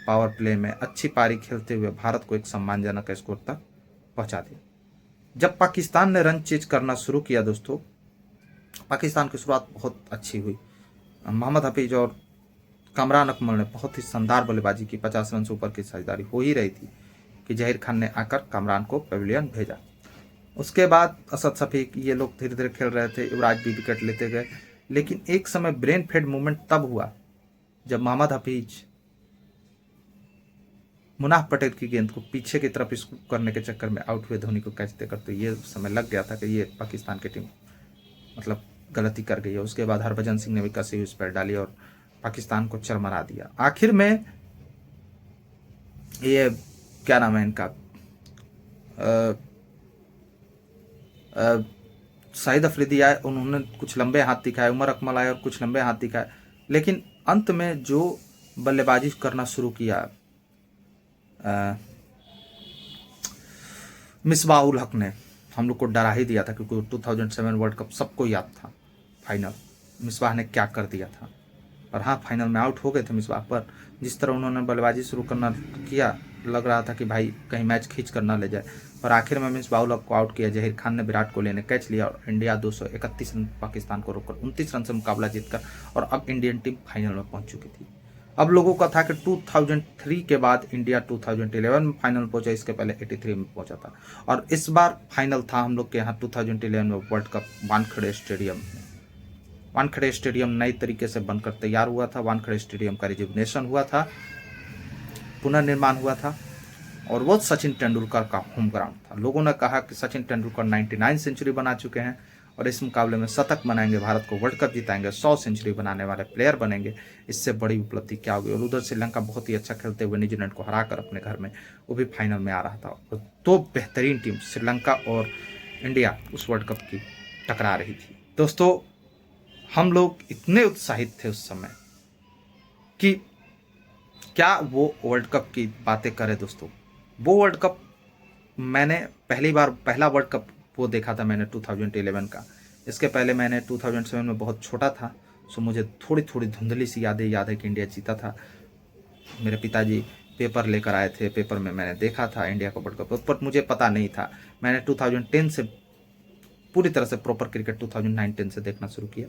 पावर प्ले में अच्छी पारी खेलते हुए भारत को एक सम्मानजनक स्कोर तक पहुंचा दिया। जब पाकिस्तान ने रन चेज करना शुरू किया दोस्तों, पाकिस्तान की शुरुआत बहुत अच्छी हुई। मोहम्मद हफीज और कामरान अकमल ने बहुत ही शानदार बल्लेबाजी की। 50 रन से ऊपर की साझेदारी हो ही रही थी कि जहीर खान ने आकर कामरान को पेविलियन भेजा। उसके बाद असद शफीक, ये लोग धीरे धीरे खेल रहे थे, युवराज भी विकेट लेते गए। लेकिन एक समय ब्रेन फेड मूवमेंट तब हुआ जब मोहम्मद हफीज मुनाफ पटेल की गेंद को पीछे की तरफ स्कूप करने के चक्कर में आउट हुए धोनी को कैच देकर। तो ये समय लग गया था कि ये पाकिस्तान की टीम मतलब गलती कर गई है। उसके बाद हरभजन सिंह ने भी कसी हुई स्पेल डाली और पाकिस्तान को चरमरा दिया। आखिर में ये क्या नाम है इनका, शाहिद अफरीदी आए, उन्होंने कुछ लंबे हाथ दिखाए, उमर अकमल आए और कुछ लंबे हाथ दिखाए, लेकिन अंत में जो बल्लेबाजी करना शुरू किया मिसबाह उल हक ने, हम लोग को डरा ही दिया था, क्योंकि 2007 वर्ल्ड कप सबको याद था फाइनल मिसबाह ने क्या कर दिया था। और हाँ, फाइनल में आउट हो गए थे मिसबाह, पर जिस तरह उन्होंने बल्लेबाजी शुरू करना किया, लग रहा था कि भाई कहीं मैच खींच कर ना ले जाए। पर आखिर में मिसबाह उल हक को आउट किया। जहीर खान ने विराट कोहली ने कैच लिया और इंडिया 231 रन पाकिस्तान को रोककर 29 रन से मुकाबला जीतकर, और अब इंडियन टीम फाइनल में पहुंच चुकी थी। अब लोगों का था कि 2003 के बाद इंडिया 2011 में फाइनल पहुंचा, इसके पहले 83 में पहुंचा था, और इस बार फाइनल था हम लोग के यहाँ 2011 में वर्ल्ड कप वानखेड़े स्टेडियम में। वानखेड़े स्टेडियम नई तरीके से बनकर तैयार हुआ था। वानखेड़े स्टेडियम का रिजुविनेशन हुआ था, पुनर्निर्माण हुआ था, और वो सचिन तेंदुलकर का होम ग्राउंड था। लोगों ने कहा कि सचिन तेंदुलकर 99 सेंचुरी बना चुके हैं और इस मुकाबले में शतक बनाएंगे, भारत को वर्ल्ड कप जिताएंगे, 100 सेंचुरी बनाने वाले प्लेयर बनेंगे। इससे बड़ी उपलब्धि क्या होगी। और उधर श्रीलंका बहुत ही अच्छा खेलते हुए न्यूजीलैंड को हराकर अपने घर में वो भी फाइनल में आ रहा था। और 2 बेहतरीन टीम श्रीलंका और इंडिया उस वर्ल्ड कप की टकरा रही थी। दोस्तों, हम लोग इतने उत्साहित थे उस समय कि क्या वो वर्ल्ड कप की बातें करें दोस्तों। वो वर्ल्ड कप मैंने पहला वर्ल्ड कप वो देखा था मैंने 2011 का। इसके पहले मैंने 2007 में बहुत छोटा था, सो मुझे थोड़ी थोड़ी धुंधली सी याद है कि इंडिया जीता था। मेरे पिताजी पेपर लेकर आए थे, पेपर में मैंने देखा था इंडिया का वर्ल्ड कप, पर मुझे पता नहीं था। मैंने 2010 से पूरी तरह से प्रॉपर क्रिकेट 2009-10 से देखना शुरू किया।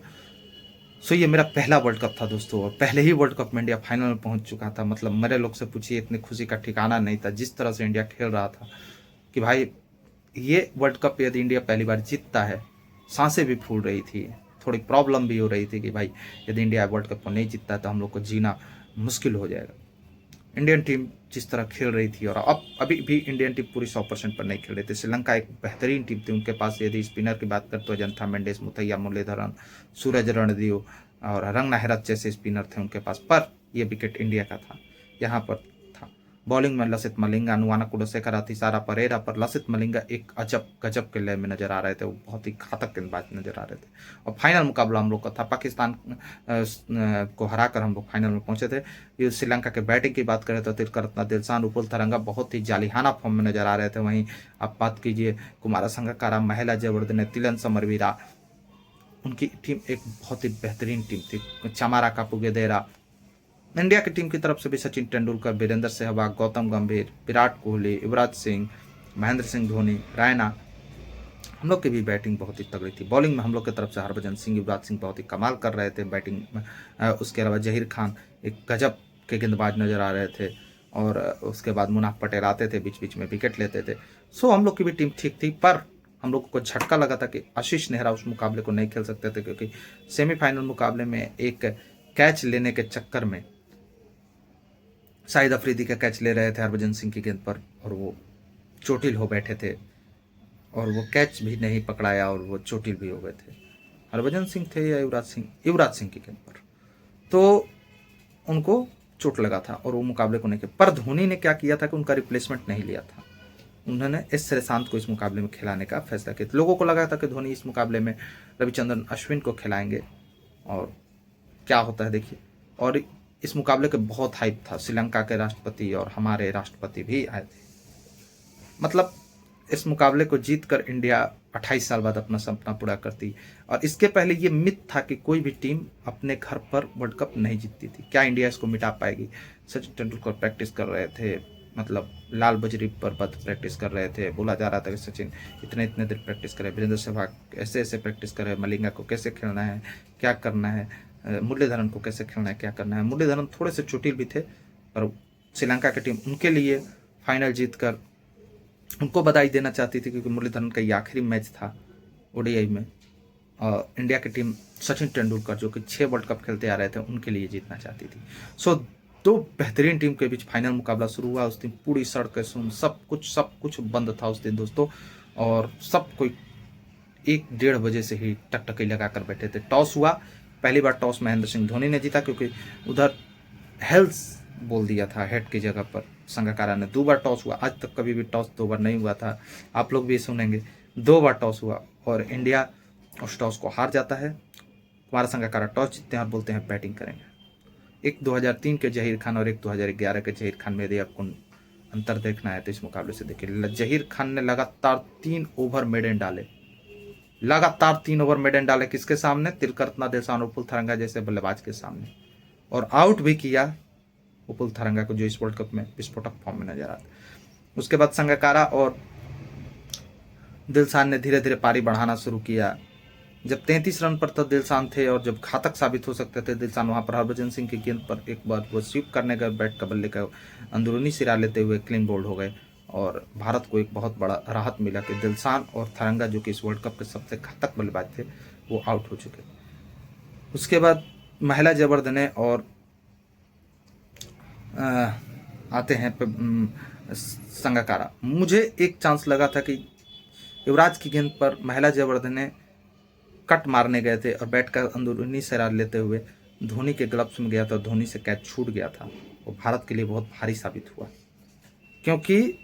सो ये मेरा पहला वर्ल्ड कप था दोस्तों, और पहले ही वर्ल्ड कप में इंडिया फाइनल में पहुंच चुका था। मतलब मेरे लोग से पूछिए, इतनी खुशी का ठिकाना नहीं था जिस तरह से इंडिया खेल रहा था कि भाई ये वर्ल्ड कप यदि इंडिया पहली बार जीतता है, सांसें भी फूल रही थी, थोड़ी प्रॉब्लम भी हो रही थी कि भाई यदि इंडिया वर्ल्ड कप को नहीं जीतता तो हम लोग को जीना मुश्किल हो जाएगा। इंडियन टीम जिस तरह खेल रही थी, और अब अभी भी इंडियन टीम पूरी 100% पर नहीं खेल रही थी। श्रीलंका एक बेहतरीन टीम थी, उनके पास यदि स्पिनर की बात करते हो अजंता मेंडिस, मुथैया मुरलीधरन, सूरज रणदेव और रंगनाहरत जैसे स्पिनर थे उनके पास, पर यह विकेट इंडिया का था। यहाँ पर था बॉलिंग में लसित मलिंगा, नुवाना कुलशेखर, अतिसारा परेरा, पर लसित मलिंगा एक अजब गजब के लय में नजर आ रहे थे, वो बहुत ही घातक गेंदबाज नजर आ रहे थे। और फाइनल मुकाबला हम लोग का था, पाकिस्तान को हराकर हम लोग फाइनल में पहुंचे थे। ये श्रीलंका के बैटिंग की बात करें तो तिलकरत्ना, दिलशान, उपुल तरंगा बहुत ही जालिहाना फॉर्म में नजर आ रहे थे। वहीं आप बात कीजिए कुमारा संगकारा, महिला जयवर्धने, तिलन समरवीरा, उनकी टीम एक बहुत ही बेहतरीन टीम थी। चमारा कापुगेदेरा। इंडिया की टीम की तरफ से भी सचिन तेंदुलकर, वीरेंद्र सहवाग, गौतम गंभीर, विराट कोहली, युवराज सिंह, महेंद्र सिंह धोनी, रैना, हम लोग की भी बैटिंग बहुत ही तगड़ी थी। बॉलिंग में हम लोग की तरफ से हरभजन सिंह, युवराज सिंह बहुत ही कमाल कर रहे थे बैटिंग में। उसके अलावा जहीर खान एक गजब के गेंदबाज नजर आ रहे थे, और उसके बाद मुनाफ पटेल आते थे, बीच बीच में विकेट लेते थे। सो हम लोग की भी टीम ठीक थी, पर हम लोग को झटका लगा था कि आशीष नेहरा उस मुकाबले को नहीं खेल सकते थे, क्योंकि सेमीफाइनल मुकाबले में एक कैच लेने के चक्कर में शाहिद अफरीदी का कैच ले रहे थे हरभजन सिंह की गेंद पर, और वो चोटिल हो बैठे थे, और वो कैच भी नहीं पकड़ाया, और वो चोटिल भी हो गए थे। हरभजन सिंह थे या युवराज सिंह? युवराज सिंह की गेंद पर, तो उनको चोट लगा था और वो मुकाबले को नहीं किया। पर धोनी ने क्या किया था कि उनका रिप्लेसमेंट नहीं लिया था, उन्होंने एस श्रीशांत को इस मुकाबले में खिलाने का फैसला किया। लोगों को लगा था कि धोनी इस मुकाबले में रविचंद्रन अश्विन को खिलाएंगे, और क्या होता है देखिए। और इस मुकाबले के बहुत हाइप था, श्रीलंका के राष्ट्रपति और हमारे राष्ट्रपति भी आए थे। मतलब इस मुकाबले को जीतकर इंडिया 28 साल बाद अपना सपना पूरा करती। और इसके पहले ये मिथ था कि कोई भी टीम अपने घर पर वर्ल्ड कप नहीं जीतती थी। क्या इंडिया इसको मिटा पाएगी? सचिन तेंदुलकर प्रैक्टिस कर रहे थे, मतलब लाल बजरी पर बद प्रैक्टिस कर रहे थे। बोला जा रहा था कि सचिन इतने इतने देर प्रैक्टिस करे, वीरेंद्र सहवाग ऐसे ऐसे प्रैक्टिस करे, मलिंगा को कैसे खेलना है, क्या करना है, मुरलीधरन को कैसे खेलना है, क्या करना है। मुरलीधरन थोड़े से चोटिल भी थे, पर श्रीलंका की टीम उनके लिए फाइनल जीतकर उनको बधाई देना चाहती थी, क्योंकि मुरलीधरन का ये आखिरी मैच था ओडीआई में। और इंडिया की टीम सचिन तेंदुलकर जो कि 6 वर्ल्ड कप खेलते आ रहे थे, उनके लिए जीतना चाहती थी। सो दो बेहतरीन टीम के बीच फाइनल मुकाबला शुरू हुआ। उस दिन पूरी सड़कें सुन, सब कुछ बंद था उस दिन दोस्तों, और सब कोई 1-1:30 बजे से ही टकटकी लगाकर बैठे थे। टॉस हुआ, पहली बार टॉस महेंद्र सिंह धोनी ने जीता, क्योंकि उधर हेल्स बोल दिया था हेड की जगह पर संगकारा ने। 2 बार टॉस हुआ, आज तक कभी भी टॉस 2 बार नहीं हुआ था, आप लोग भी सुनेंगे। 2 बार टॉस हुआ और इंडिया उस टॉस को हार जाता है। हमारा संगकारा टॉस जीतते हैं और बोलते हैं बैटिंग करेंगे। एक 2003 के जहीर खान और एक 2011 के जहीर खान में यदि आपको अंतर देखना है तो इस मुकाबले से देखिए। जहीर खान ने लगातार 3 ओवर मेडन डाले, लगातार 3 ओवर मेडन डाले। किसके सामने? तिलकरत्ना, दिलशान, उपुल तरंगा जैसे बल्लेबाज के सामने, और आउट भी किया उपुल तरंगा को, जो इस वर्ल्ड कप में विस्फोटक फॉर्म में नजर आता। उसके बाद संगकारा और दिलशान ने धीरे धीरे पारी बढ़ाना शुरू किया। जब 33 रन पर तब दिलशान थे, और जब घातक साबित हो सकते थे दिलशान, वहां पर हरभजन सिंह की गेंद पर एक बार वो स्वीप करने गए, बैट का बल्ले का अंदरूनी सिरा लेते हुए क्लीन बोल्ड हो गए, और भारत को एक बहुत बड़ा राहत मिला कि दिलशान और तरंगा जो कि इस वर्ल्ड कप के सबसे घातक बल्लेबाज थे, वो आउट हो चुके। उसके बाद महिला जयवर्धने और आते हैं संगकारा। मुझे एक चांस लगा था कि युवराज की गेंद पर महिला जयवर्धने कट मारने गए थे और बैट का अंदरूनी सिरा लेते हुए धोनी के ग्लव्स में गया था, धोनी से कैच छूट गया था। वो भारत के लिए बहुत भारी साबित हुआ, क्योंकि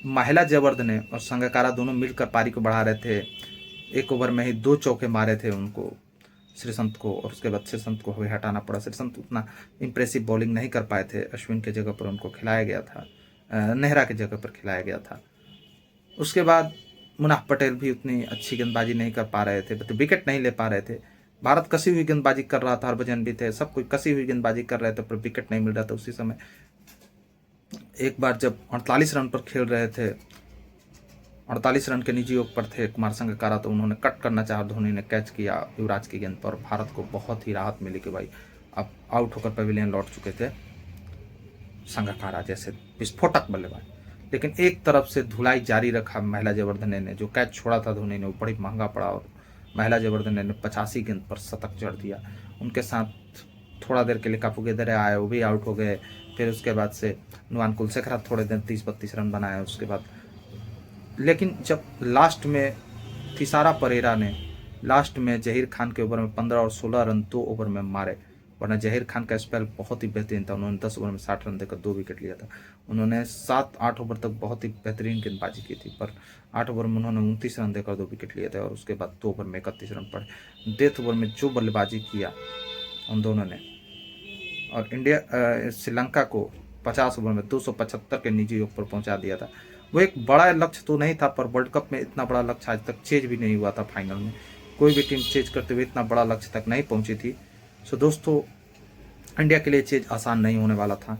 महिला जयवर्धने और संगकारा दोनों मिलकर पारी को बढ़ा रहे थे। 1 ओवर में ही 2 चौके मारे थे उनको, श्रीसंत को, और उसके बाद श्रीसंत को हटाना पड़ा। श्रीसंत उतना इंप्रेसिव बॉलिंग नहीं कर पाए थे, अश्विन के जगह पर उनको खिलाया गया था, नेहरा की जगह पर खिलाया गया था। उसके बाद मुनाफ पटेल भी उतनी अच्छी गेंदबाजी नहीं कर पा रहे थे, तो विकेट नहीं ले पा रहे थे। भारत कसी हुई गेंदबाजी कर रहा था, हरभजन भी थे, सब कोई कसी हुई गेंदबाजी कर रहे थे, पर विकेट नहीं मिल रहा था। उसी समय एक बार जब 48 रन पर खेल रहे थे, 48 रन के निजी योग पर थे कुमार संगकारा, तो उन्होंने कट करना चाहा, धोनी ने कैच किया युवराज की गेंद पर। भारत को बहुत ही राहत मिली कि भाई अब आउट होकर पवेलियन लौट चुके थे संगकारा जैसे विस्फोटक बल्लेबाज। लेकिन एक तरफ से धुलाई जारी रखा महिला जयवर्धने ने, जो कैच छोड़ा था धोनी ने वो बड़ी महंगा पड़ा और महिला जयवर्धने ने 85 गेंद पर शतक जड़ दिया। उनके साथ थोड़ा देर के लिए कापुगेदर आए, वो भी आउट हो गए। फिर उसके बाद से नुआन कुलशेखर थोड़े देर 30-32 रन बनाए उसके बाद। लेकिन जब लास्ट में थिसारा परेरा ने लास्ट में जहीर खान के ओवर में 15 और 16 रन 2 ओवर में मारे, वरना जहीर खान का स्पेल बहुत ही बेहतरीन था। उन्होंने 10 ओवर में 60 रन देकर 2 विकेट लिया था। उन्होंने 7-8 ओवर तक बहुत ही बेहतरीन गेंदबाजी की थी, पर 8 ओवर में उन्होंने 29 रन देकर 2 विकेट लिए थे और उसके बाद 2 ओवर में 31 रन पड़े। डेथ ओवर में जो बल्लेबाजी किया उन दोनों ने, और इंडिया श्रीलंका को 50 ओवर में 275 के निजी योग पर पहुंचा दिया था। वो एक बड़ा लक्ष्य तो नहीं था, पर वर्ल्ड कप में इतना बड़ा लक्ष्य आज तक चेज भी नहीं हुआ था। फाइनल में कोई भी टीम चेज करते हुए इतना बड़ा लक्ष्य तक नहीं पहुंची थी। सो दोस्तों, इंडिया के लिए चेज आसान नहीं होने वाला था।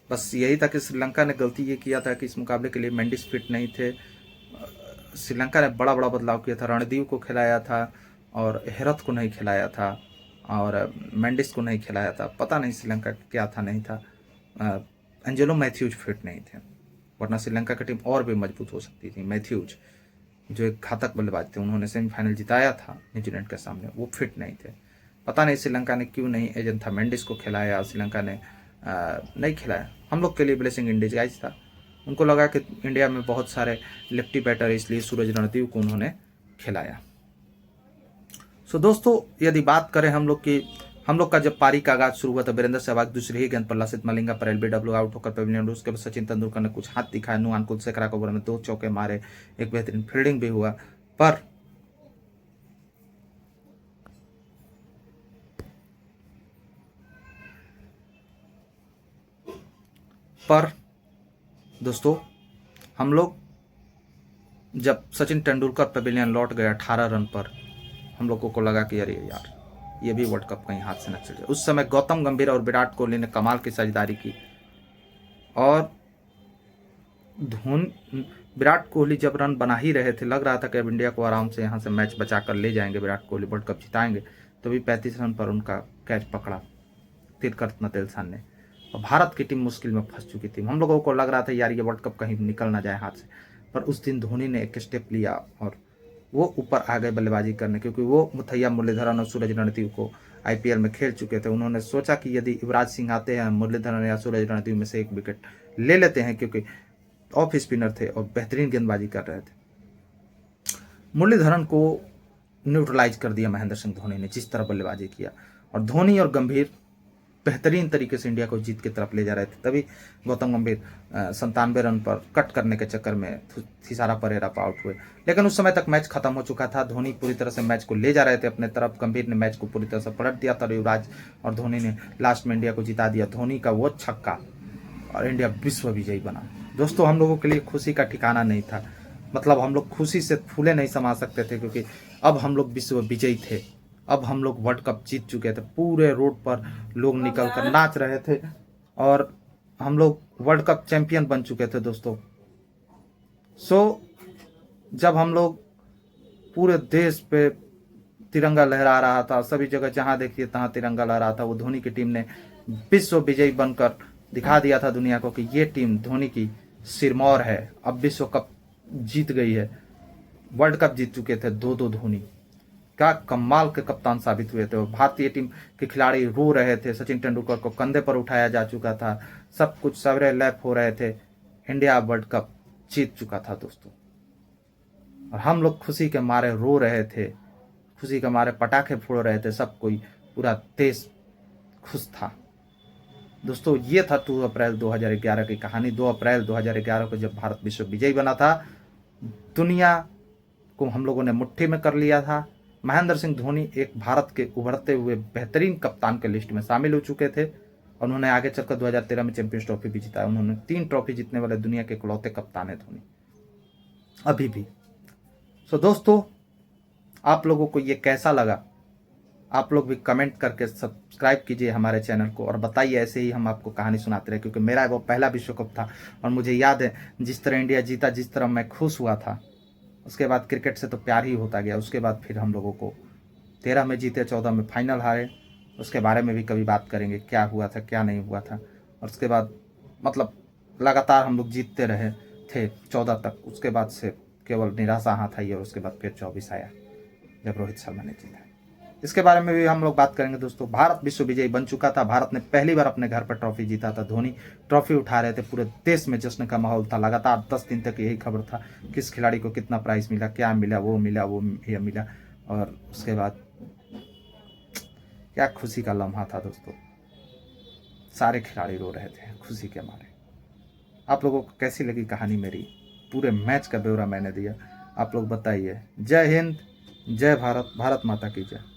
बस यही था कि श्रीलंका ने गलती ये किया था कि इस मुकाबले के लिए मेंडिस फिट नहीं थे। श्रीलंका ने बड़ा बड़ा बदलाव किया था, रणदीप को खिलाया था और हेरथ को नहीं खिलाया था और मेंडिस को नहीं खिलाया था। पता नहीं श्रीलंका क्या था नहीं था। एंजेलो मैथ्यूज फिट नहीं थे, वरना श्रीलंका की टीम और भी मजबूत हो सकती थी। मैथ्यूज जो एक घातक बल्लेबाज थे, उन्होंने सेमीफाइनल जिताया था न्यूजीलैंड के सामने, वो फिट नहीं थे। पता नहीं श्रीलंका ने क्यों नहीं एजेंथा मेंडिस को खिलाया, श्रीलंका ने नहीं खिलाया। हम लोग के लिए ब्लेसिंग इन डिस्गाइज था। उनको लगा कि इंडिया में बहुत सारे लेफ्टी बैटर, इसलिए सूरज रणदीप को उन्होंने खिलाया। सो दोस्तों, यदि बात करें हम लोग का जब पारी का आगाज शुरू हुआ तो वीरेंद्र सहवाग दूसरी ही गेंद पर लसित मलिंगा पर एलबीडब्ल्यू आउट होकर पवेलियन। उसके बाद सचिन तेंदुलकर ने कुछ हाथ दिखाया, नुआन कुलशेखर को ओवर में 2 चौके मारे, एक बेहतरीन फील्डिंग भी हुआ। पर दोस्तों, हम लोग जब सचिन तेंदुलकर पवेलियन लौट गए 18 रन पर, हम लोगों को लगा कि अरे यार ये भी वर्ल्ड कप कहीं हाथ से न चल जाए। उस समय गौतम गंभीर और विराट कोहली ने कमाल की साझेदारी की और विराट कोहली जब रन बना ही रहे थे, लग रहा था कि अब इंडिया को आराम से यहाँ से मैच बचा कर ले जाएंगे, विराट कोहली वर्ल्ड कप जिताएंगे। तभी 35 रन पर उनका कैच पकड़ा तिलकरत्न तिलसन ने और भारत की टीम मुश्किल में फंस चुकी थी। हम लोगों को लग रहा था यार ये वर्ल्ड कप कहीं निकल ना जाए हाथ से, पर उस दिन धोनी ने एक स्टेप लिया और वो ऊपर आ गए बल्लेबाजी करने, क्योंकि वो मुथैया मुरलीधरन और सूरज रणदीप को आईपीएल में खेल चुके थे। उन्होंने सोचा कि यदि युवराज सिंह आते हैं, मुरलीधरन या सूरज रणदीप में से एक विकेट ले लेते हैं, क्योंकि ऑफ स्पिनर थे और बेहतरीन गेंदबाजी कर रहे थे। मुरलीधरन को न्यूट्रलाइज कर दिया महेंद्र सिंह धोनी ने जिस तरह बल्लेबाजी किया, और धोनी और गंभीर बेहतरीन तरीके से इंडिया को जीत की तरफ ले जा रहे थे। तभी गौतम गंभीर 97 रन पर कट करने के चक्कर में थिसारा परेरा पर आउट हुए। लेकिन उस समय तक मैच खत्म हो चुका था, धोनी पूरी तरह से मैच को ले जा रहे थे अपने तरफ। गंभीर ने मैच को पूरी तरह से पलट दिया था युवराज और धोनी ने लास्ट में इंडिया को जिता दिया। धोनी का वो छक्का और इंडिया विश्व विजयी बना। दोस्तों, हम लोगों के लिए खुशी का ठिकाना नहीं था, मतलब हम लोग खुशी से फूले नहीं समा सकते थे, क्योंकि अब हम लोग विश्व विजयी थे। अब हम लोग वर्ल्ड कप जीत चुके थे। पूरे रोड पर लोग निकल कर नाच रहे थे और हम लोग वर्ल्ड कप चैंपियन बन चुके थे दोस्तों। जब हम लोग पूरे देश पे तिरंगा लहरा रहा था, सभी जगह जहां देखिए तहां तिरंगा लहरा था, वो धोनी की टीम ने विश्व विजयी बनकर दिखा दिया था दुनिया को कि ये टीम धोनी की सिरमौर है। अब विश्व कप जीत गई है, वर्ल्ड कप जीत चुके थे 2-2 धोनी। क्या कमाल के कप्तान साबित हुए थे। भारतीय टीम के खिलाड़ी रो रहे थे, सचिन तेंदुलकर को कंधे पर उठाया जा चुका था, सब कुछ सवरे लैप हो रहे थे। इंडिया वर्ल्ड कप जीत चुका था दोस्तों, और हम लोग खुशी के मारे रो रहे थे, खुशी के मारे पटाखे फोड़ रहे थे। सब कोई, पूरा देश खुश था दोस्तों। ये था 2 अप्रैल 2011 की कहानी। 2 अप्रैल 2011 को जब भारत विश्व विजयी बना था, दुनिया को हम लोगों ने मुट्ठी में कर लिया था। महेंद्र सिंह धोनी एक भारत के उभरते हुए बेहतरीन कप्तान के लिस्ट में शामिल हो चुके थे और उन्होंने आगे चलकर 2013 में चैंपियंस ट्रॉफी भी जीता। उन्होंने 3 ट्रॉफी जीतने वाले दुनिया के इकलौते कप्तान है धोनी अभी भी। दोस्तों, आप लोगों को ये कैसा लगा, आप लोग भी कमेंट करके सब्सक्राइब कीजिए हमारे चैनल को और बताइए, ऐसे ही हम आपको कहानी सुनाते रहे, क्योंकि मेरा वो पहला विश्व कप था और मुझे याद है जिस तरह इंडिया जीता, जिस तरह मैं खुश हुआ था, उसके बाद क्रिकेट से तो प्यार ही होता गया। उसके बाद फिर हम लोगों को 13 में जीते, 14 में फाइनल हारे। उसके बारे में भी कभी बात करेंगे, क्या हुआ था क्या नहीं हुआ था। और उसके बाद मतलब लगातार हम लोग जीतते रहे थे 14 तक। उसके बाद से केवल निराशा हाथ आई और उसके बाद फिर 24 आया जब रोहित शर्मा ने जीता। इसके बारे में भी हम लोग बात करेंगे दोस्तों। भारत विश्व विजयी बन चुका था। भारत ने पहली बार अपने घर पर ट्रॉफी जीता था। धोनी ट्रॉफी उठा रहे थे, पूरे देश में जश्न का माहौल था। लगातार 10 दिन तक यही खबर था किस खिलाड़ी को कितना प्राइज मिला, क्या मिला, वो मिला, वो ये मिला। और उसके बाद क्या खुशी का लम्हा था दोस्तों। सारे खिलाड़ी रो रहे थे खुशी के मारे। आप लोगों को कैसी लगी कहानी मेरी? पूरे मैच का ब्यौरा मैंने दिया। आप लोग बताइए। जय हिंद, जय भारत, भारत माता की जय।